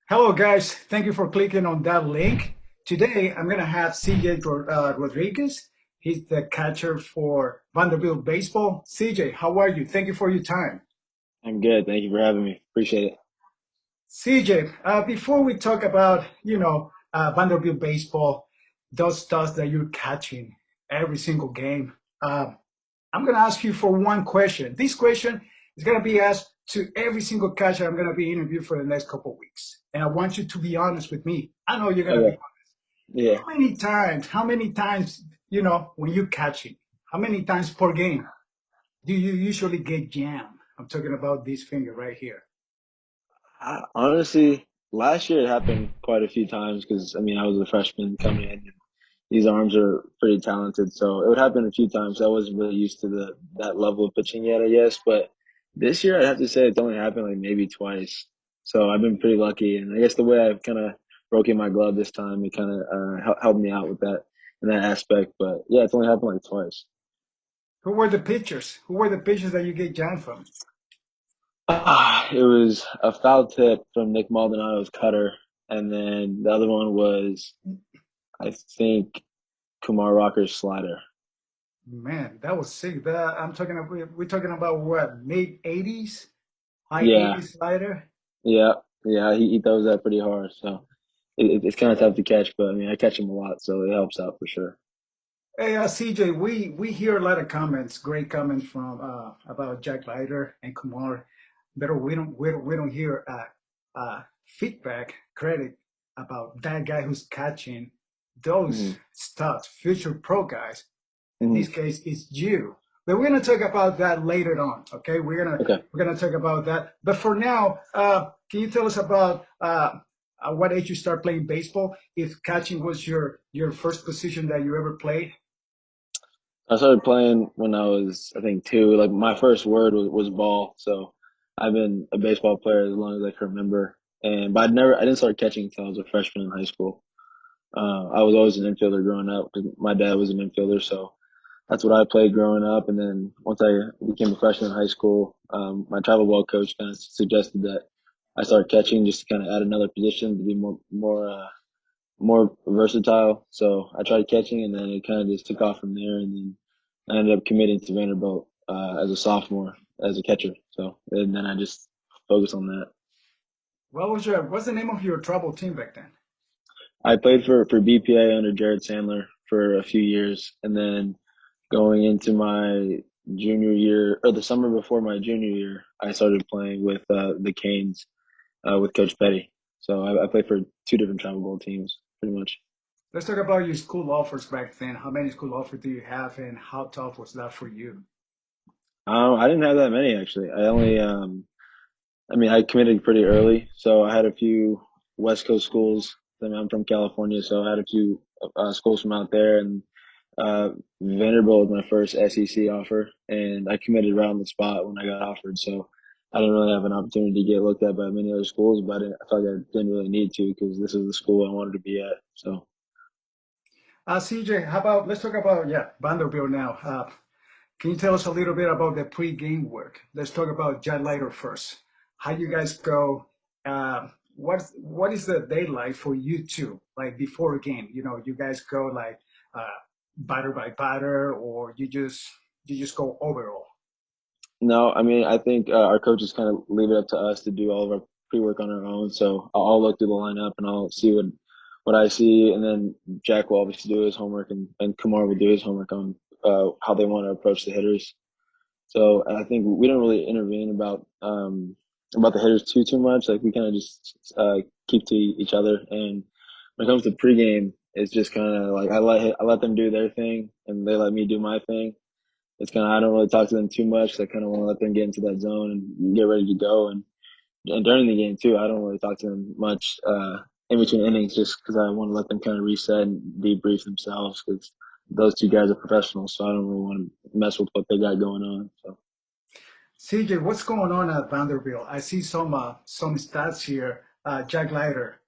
Hello, guys. Thank you for clicking on that link. Today, I'm going to have CJ Rodríguez. He's the catcher for Vanderbilt Baseball. CJ, how are you? Thank you for your time. I'm good. Thank you for having me. Appreciate it. CJ, before we talk about, Vanderbilt Baseball, those stuff that you're catching every single game, uh, I'm going to ask you for one question. This question is going to be asked to every single catcher I'm going to be interviewed for the next couple of weeks. And I want you to be honest with me. I know you're going to be. Okay. Yeah. How many times, when you catching, how many times per game do you usually get jammed? I'm talking about this finger right here. Honestly, last year it happened quite a few times because I was a freshman coming in. And these arms are pretty talented, so it would happen a few times. I wasn't really used to that level of pitching yet, I guess. But this year, I'd have to say it's only happened like maybe twice. So I've been pretty lucky, and I guess the way I've kind of broken my glove this time, it kind of helped me out with that in that aspect. But yeah, it's only happened like twice. Who were the pitchers? Who were the pitchers that you get jammed from? It was a foul tip from Nick Maldonado's cutter, and then the other one was, I think, Kumar Rocker's slider. Man, that was sick. I'm talking about, we're talking about what, mid 80s, high Yeah, 80s slider? yeah, yeah. He throws that pretty hard, so it's kind of tough to catch. But I catch him a lot, so it helps out for sure. Hey, CJ, we hear a lot of comments, great comments from about Jack Leiter and Kumar, but we don't hear feedback, credit about that guy who's catching those Hmm. studs, future pro guys. In Hmm. this case, it's you. But we're gonna talk about that later on. Okay, we're gonna Okay. we're gonna talk about that. But for now, can you tell us about what age you start playing baseball? If catching was your first position that you ever played? I started playing when I was, I think, two. Like my first word was ball, so I've been a baseball player as long as I can remember. I didn't start catching until I was a freshman in high school. I was always an infielder growing up because my dad was an infielder, so that's what I played growing up. And then once I became a freshman in high school, my travel ball coach kind of suggested that I start catching just to kind of add another position to be more versatile. So I tried catching, and then it kind of just took off from there. And then I ended up committing to Vanderbilt as a sophomore as a catcher. So and then I just focused on that. What's the name of your trouble team back then? I played for BPA under Jared Sandler for a few years, and then going into my junior year or the summer before my junior year, I started playing with the Canes with Coach Petty. So I played for two different travel ball teams, pretty much. Let's talk about your school offers back then. How many school offers do you have, and how tough was that for you? I didn't have that many actually. I committed pretty early, so I had a few West Coast schools. I'm from California, so I had a few schools from out there, and uh, Vanderbilt was my first SEC offer, and I committed right on the spot when I got offered. So I didn't really have an opportunity to get looked at by many other schools, but I felt like I didn't really need to because this is the school I wanted to be at. So CJ, how about let's talk about Vanderbilt now. Can you tell us a little bit about the pre-game work? Let's talk about Jet Lighter first. How you guys go? What is the day like for you two? Like before a game, you guys go like batter by batter, or you just go overall. no, I think our coaches kind of leave it up to us to do all of our pre-work on our own. So I'll look through the lineup and I'll see what I see, and then Jack will obviously do his homework, and Kumar will do his homework on how they want to approach the hitters. So I think we don't really intervene about the hitters too much. Like we kind of just keep to each other. And when it comes to pregame, it's just kind of like I let them do their thing, and they let me do my thing. It's kind of I don't really talk to them too much. 'Cause I kind of want to let them get into that zone and get ready to go. And during the game too, I don't really talk to them much in between innings, just because I want to let them kind of reset and debrief themselves. Because those two guys are professionals, so I don't really want to mess with what they got going on. So. CJ, what's going on at Vanderbilt? I see some stats here. Jack Leiter,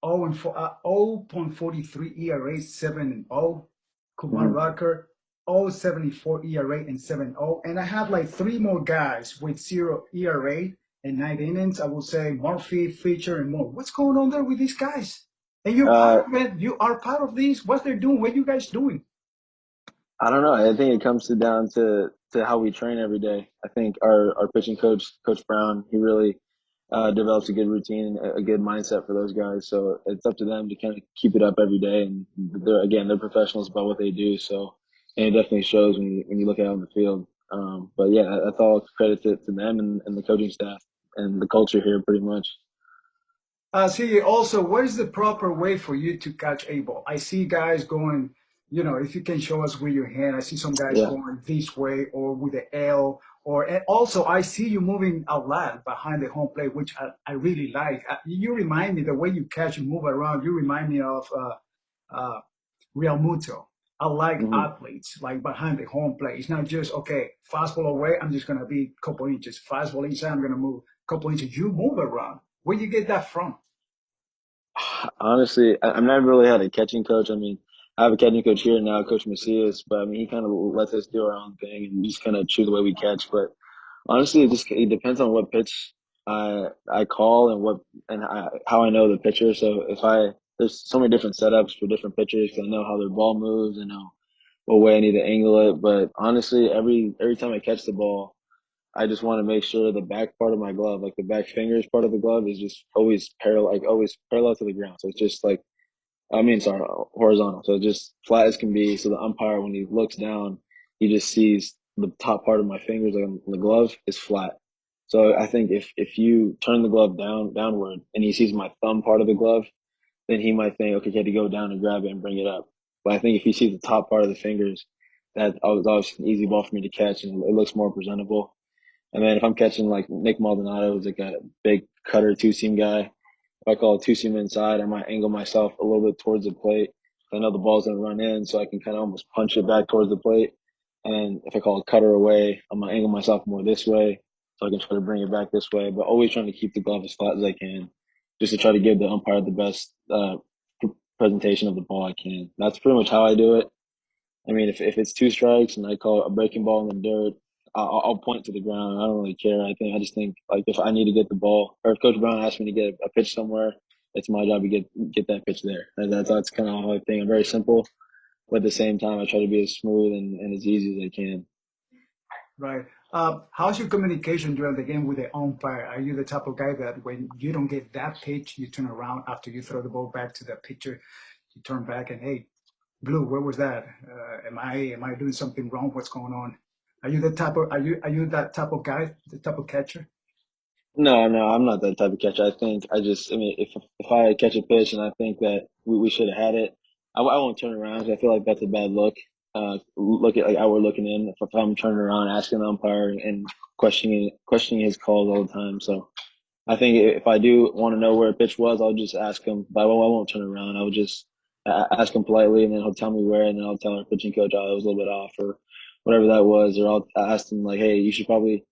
0.43 ERA, 7-0. Kumar Mhm. Rocker, 0.74 ERA and 7-0. And I have like three more guys with zero ERA and 9 innings. I will say Murphy, Fisher, and more. What's going on there with these guys? And you're Uh, part of it. You are part of these. What they're doing? What you guys doing? I don't know. I think it comes down to how we train every day. I think our pitching coach, Coach Brown, he really develops a good routine, a good mindset for those guys. So it's up to them to kind of keep it up every day. And they're professionals about what they do. So and it definitely shows when you look at it on the field. But yeah, that's all credit to them and the coaching staff and the culture here, pretty much. See, also, what is the proper way for you to catch a ball? I see guys going, if you can show us with your hand, I see some guys Yeah. going this way or with the L, and also I see you moving a lot behind the home plate, which I really like. You remind me the way you catch and move around. You remind me of uh, Real Muto. I like hmm athletes like behind the home plate. It's not just okay, fastball away. I'm just gonna be a couple inches. Fastball inside. I'm gonna move a couple inches. You move around. Where you get that from? Honestly, I've never really had a catching coach. I mean, I have a catching coach here now, Coach Macias, but I mean, he kind of lets us do our own thing and just kind of choose the way we catch. But honestly, it depends on what pitch I call and how I know the pitcher. So if I there's so many different setups for different pitchers, 'cause I know how their ball moves, I know what way I need to angle it. But honestly, every time I catch the ball, I just want to make sure the back part of my glove, like the back fingers part of the glove, is just always parallel to the ground. So it's just like, sorry, horizontal. So just flat as can be. So the umpire, when he looks down, he just sees the top part of my fingers on the glove is flat. So I think if you turn the glove downward and he sees my thumb part of the glove, then he might think, okay, he had to go down and grab it and bring it up. But I think if he sees the top part of the fingers, that was always an easy ball for me to catch, and it looks more presentable. And then if I'm catching like Nick Maldonado, who's like a big cutter two seam guy, if I call a two seam inside, I might angle myself a little bit towards the plate. I know the ball's gonna run in, so I can kind of almost punch it back towards the plate. And if I call a cutter away, I'm gonna angle myself more this way, so I can try to bring it back this way. But always trying to keep the glove as flat as I can, just to try to give the umpire the best presentation of the ball I can. That's pretty much how I do it. I mean, if it's two strikes and I call a breaking ball in the dirt, I'll point to the ground. I don't really care. I just think like if I need to get the ball, or if Coach Brown asks me to get a pitch somewhere, it's my job to get that pitch there. And that's kind of how I think. I'm very simple, but at the same time, I try to be as smooth and as easy as I can. Right. How's your communication during the game with the umpire? Are you the type of guy that when you don't get that pitch, you turn around after you throw the ball back to the pitcher, you turn back and hey, Blue, where was that? Am I doing something wrong? What's going on? Are you that type of guy, the type of catcher? No, I'm not that type of catcher. I mean, if I catch a pitch and I think that we should have had it, I won't turn around 'cause I feel like that's a bad look. Look at like how we're looking in. If I'm turning around, asking the umpire and questioning his calls all the time. So I think if I do want to know where a pitch was, I'll just ask him. But I won't turn around. I would just ask him politely, and then he'll tell me where, and then I'll tell our pitching coach, oh, it was a little bit off, or whatever that was, or I'll ask him like, hey, you should probably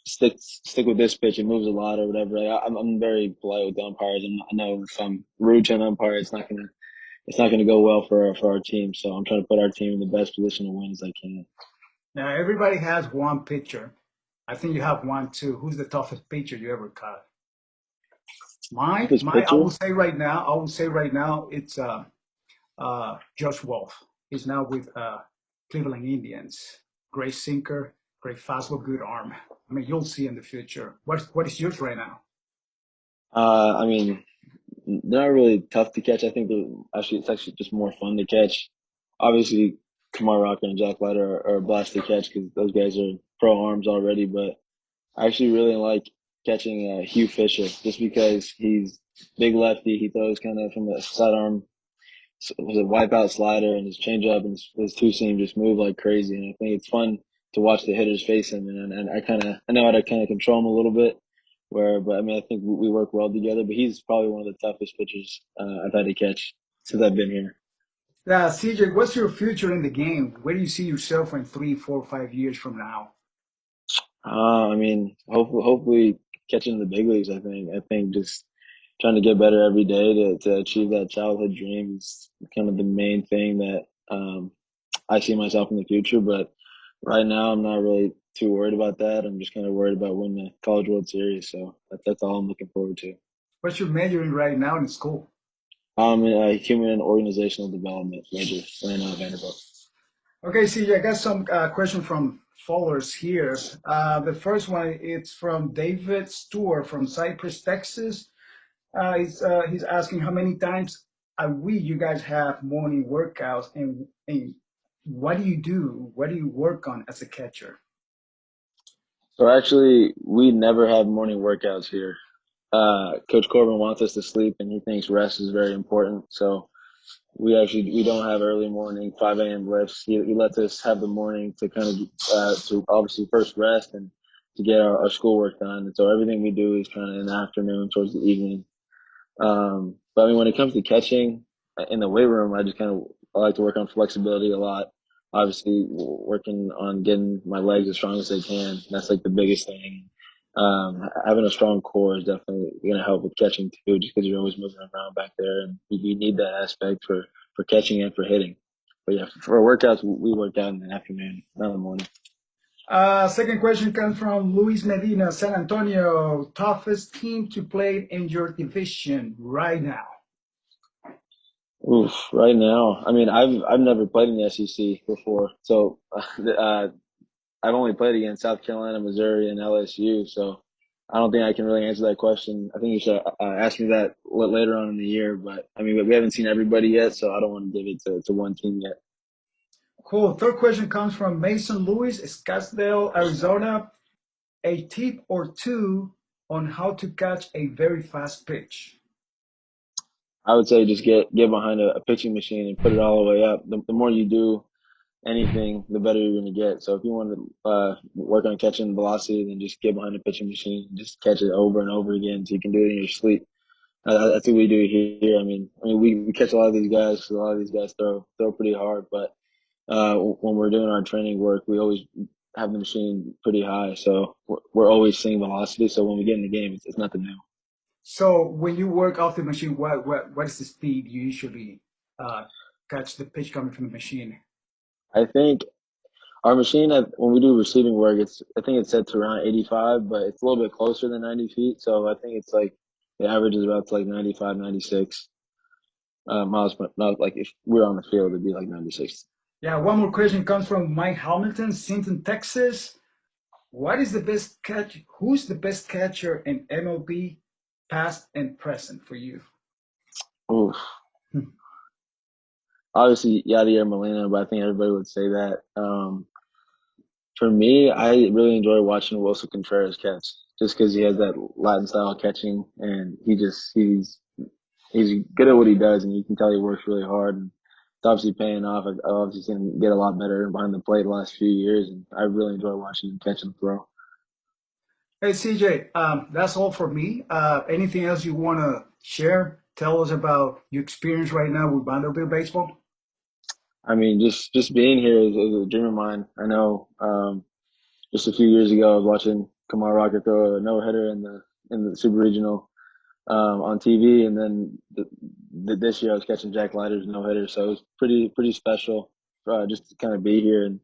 stick with this pitch. It moves a lot or whatever. I'm very polite with the umpires, and I know if I'm rude to an umpire, it's not gonna go well for our team. So I'm trying to put our team in the best position to win as I can. Now everybody has one pitcher. I think you have one too. Who's the toughest pitcher you ever caught? My, Toughest my, pitcher? I will say right now, it's Josh Wolf. He's now with Cleveland Indians. Great sinker, great fastball, good arm. I mean, you'll see in the future. What is yours right now? I mean, they're not really tough to catch. I think it's actually just more fun to catch. Obviously, Kamar Rocker and Jack Leiter are a blast to catch because those guys are pro arms already. But I actually really like catching Hugh Fisher just because he's big lefty. He throws kind of from the sidearm was a wipeout slider and his changeup and his two seam just move like crazy. And I think it's fun to watch the hitters face him. And I know how to kind of control him a little bit. But I mean, I think we work well together. But he's probably one of the toughest pitchers I've had to catch since I've been here. Yeah, CJ, what's your future in the game? Where do you see yourself in 3, 4, 5 years from now? I mean, hopefully catching the big leagues. I think just trying to get better every day to achieve that childhood dream is kind of the main thing that I see myself in the future. But Right now, I'm not really too worried about that. I'm just kind of worried about winning the College World Series. So that's all I'm looking forward to. What's your majoring right now in school? I'm a human and organizational development major in Vanderbilt. Okay, CJ, I got some question from followers here. The first one, it's from David Stewart from Cypress, Texas. He's asking how many times a week you guys have morning workouts, and what do you do? What do you work on as a catcher? So actually, we never have morning workouts here. Coach Corbin wants us to sleep, and he thinks rest is very important. So we don't have early morning 5 a.m. lifts. He lets us have the morning to kind of to obviously first rest and to get our schoolwork done. And so everything we do is kind of in the afternoon towards the evening. But I mean, when it comes to catching in the weight room, I like to work on flexibility a lot. Obviously, working on getting my legs as strong as they can. That's like the biggest thing. Having a strong core is definitely going to help with catching too, just because you're always moving around back there, and you need that aspect for catching and for hitting. But yeah, for workouts, we work out in the afternoon, not in the morning. Second question comes from Luis Medina, San Antonio. Toughest team to play in your division right now? Oof, right now, I mean, I've never played in the SEC before, so I've only played against South Carolina, Missouri, and LSU, so I don't think I can really answer that question. I think you should ask me that later on in the year. But I mean, we haven't seen everybody yet, so I don't want to give it to one team yet. Cool. Third question comes from Mason Lewis, Scottsdale, Arizona. A tip or two on how to catch a very fast pitch. I would say just get behind a pitching machine and put it all the way up. The more you do anything, the better you're going to get. So if you want to work on catching velocity, then just get behind a pitching machine and just catch it over and over again so you can do it in your sleep. That's what we do here. We catch a lot of these guys because a lot of these guys throw pretty hard. But when we're doing our training work, we always have the machine pretty high, so we're always seeing velocity. So when we get in the game, it's nothing new. So when you work off the machine, what is the speed you usually uh, catch the pitch coming from the machine? I think our machine when we do receiving work, I think it's set to around 85, but it's a little bit closer than 90 feet. So I think it's like the average is about to like 95, 96 miles. Not like if we're on the field, it'd be like 96. Yeah, one more question comes from Mike Hamilton, Sinton, Texas. What is the best catch? Who's the best catcher in MLB, past and present for you? Oof. Hmm. Obviously, Yadier Molina, but I think everybody would say that. For me, I really enjoy watching Wilson Contreras catch, just because he has that Latin style catching, and he's good at what he does, and you can tell he works really hard, and it's obviously paying off. I've obviously seen him get a lot better behind the plate the last few years, and I really enjoy watching him catch and throw. Hey CJ, that's all for me. Anything else you want to share? Tell us about your experience right now with Vanderbilt baseball. I mean, just being here is a dream of mine. I know. Just a few years ago, I was watching Kamar Rocker throw a no hitter in the Super Regional on TV, and then this year I was catching Jack Leiter's no hitter, so it was pretty special just to kind of be here, and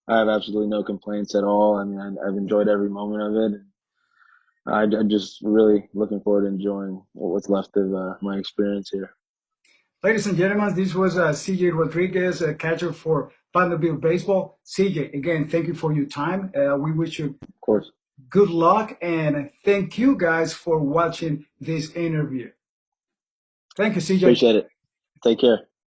I have absolutely no complaints at all. I mean, I've enjoyed every moment of it, and I'm just really looking forward to enjoying what's left of my experience here. Ladies and gentlemen, this was CJ Rodríguez, catcher for Vanderbilt Baseball. CJ, again, thank you for your time. We wish you Of course, good luck and thank you guys for watching this interview. Thank you, CJ. appreciate it. Take care.